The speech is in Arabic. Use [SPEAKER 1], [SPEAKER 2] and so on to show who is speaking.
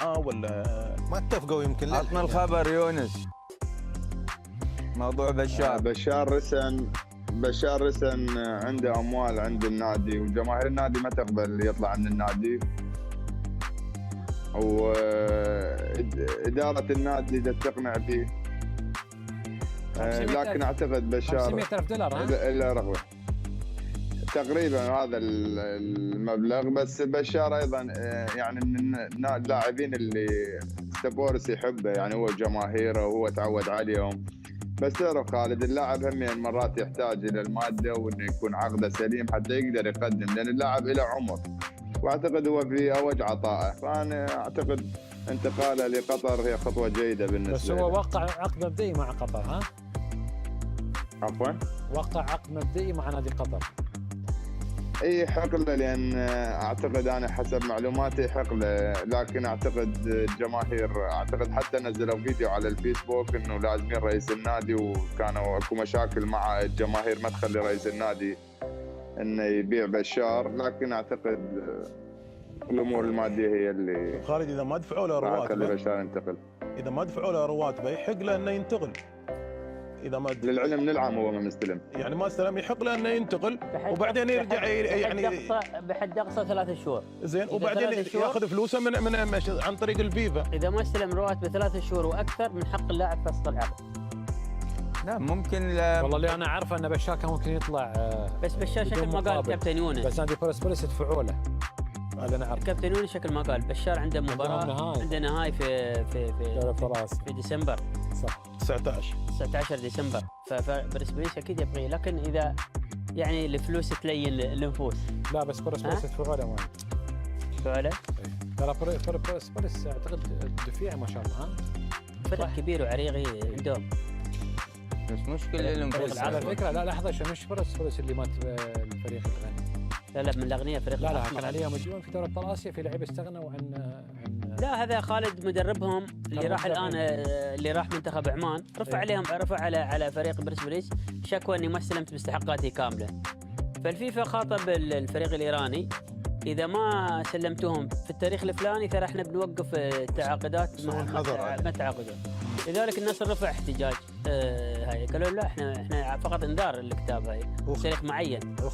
[SPEAKER 1] ولا ما اتفقوا يمكن
[SPEAKER 2] عطنا الخبر يونس. موضوع بشار.
[SPEAKER 3] بشار رسن عنده اموال عند النادي، وجماهير النادي ما تقبل يطلع من النادي، وإدارة النادي تقنع فيه. لكن اعتقد بشار
[SPEAKER 4] $500,000
[SPEAKER 3] الا رغبه تقريبا هذا المبلغ. بس بشار ايضا يعني من اللاعبين اللي سبورس يحبه، يعني هو جماهيره وهو تعود عليهم. بس تعرف خالد، اللاعب هم مرات يحتاج الى الماده وانه يكون عقده سليم حتى يقدر يقدم، لان اللاعب له عمر، واعتقد هو في اوج عطائه. فانا اعتقد انتقاله لقطر هي خطوه جيده بالنسبه
[SPEAKER 4] بس هو وقع عقد مبدئي مع قطر. ها؟
[SPEAKER 3] عفوا؟
[SPEAKER 4] وقع عقد مبدئي مع نادي قطر.
[SPEAKER 3] اي حقله، لان اعتقد انا حسب معلوماتي حقله، لكن اعتقد الجماهير حتى نزلوا فيديو على الفيسبوك انه لازمين رئيس النادي، وكانوا اكو مشاكل مع الجماهير ما تخلي رئيس النادي انه يبيع بشار. لكن اعتقد الامور الماديه هي اللي
[SPEAKER 1] خالد اذا ما دفعوا له رواتبه،
[SPEAKER 3] خلي بشار ينتقل.
[SPEAKER 1] اذا ما دفعوا له رواتبه يحق له انه ينتقل. اذا ما
[SPEAKER 3] للعلم نلعم هو ما مستلم،
[SPEAKER 1] يعني ما استلم، يحق له انه ينتقل وبعدين يرجع يعني
[SPEAKER 5] بحد اقصى 3 شهور.
[SPEAKER 1] زين، وبعدين ياخذ فلوسه من عن طريق الفيفا.
[SPEAKER 5] اذا ما استلم رواتبه 3 شهور واكثر من حق اللاعب فسخ العقد.
[SPEAKER 2] لا ممكن.
[SPEAKER 4] والله اللي انا اعرفه ان بشار كان ممكن يطلع
[SPEAKER 5] بس بشار شكل ما قال كابتن يونس.
[SPEAKER 4] بس نادي بيرسبوليس يدفعوا له. هذا انا اعرف.
[SPEAKER 5] كابتن يونس شكل ما قال بشار عنده مباراه، عنده نهائي في ديسمبر.
[SPEAKER 4] صح،
[SPEAKER 5] 19 ديسمبر. فبرسبوليس اكيد يبغيه، لكن اذا يعني الفلوس تلين النفوس.
[SPEAKER 4] لا بس بيرسبوليس يدفعوا له.
[SPEAKER 5] يدفعوا له؟
[SPEAKER 4] ترى بيرسبوليس اعتقد دفيع ما شاء الله. ها؟
[SPEAKER 5] فرق كبير وعريقي عندهم.
[SPEAKER 2] بس مشكلة الانفوس
[SPEAKER 4] على فكرة. لا لحظة، مش بيرسبوليس اللي مات الفريق الغني.
[SPEAKER 5] لا من الاغنياء فريق.
[SPEAKER 4] لا كان عليها مديون في دوري ابطال اسيا، في لعيبه استغنوا عن
[SPEAKER 5] لا هذا خالد مدربهم اللي راح الان، اللي راح منتخب عمان، رفع على فريق برسبوليس شكوى اني ما استلمت مستحقاتي كامله. فالفيفا خاطب الفريق الايراني، اذا ما سلمتوهم في التاريخ الفلاني ترى احنا بنوقف التعاقدات ما تعاقدوا. لذلك النصر رفع احتجاج. هاي قالوا لا احنا فقط انذار الكتاب، هاي تاريخ معين.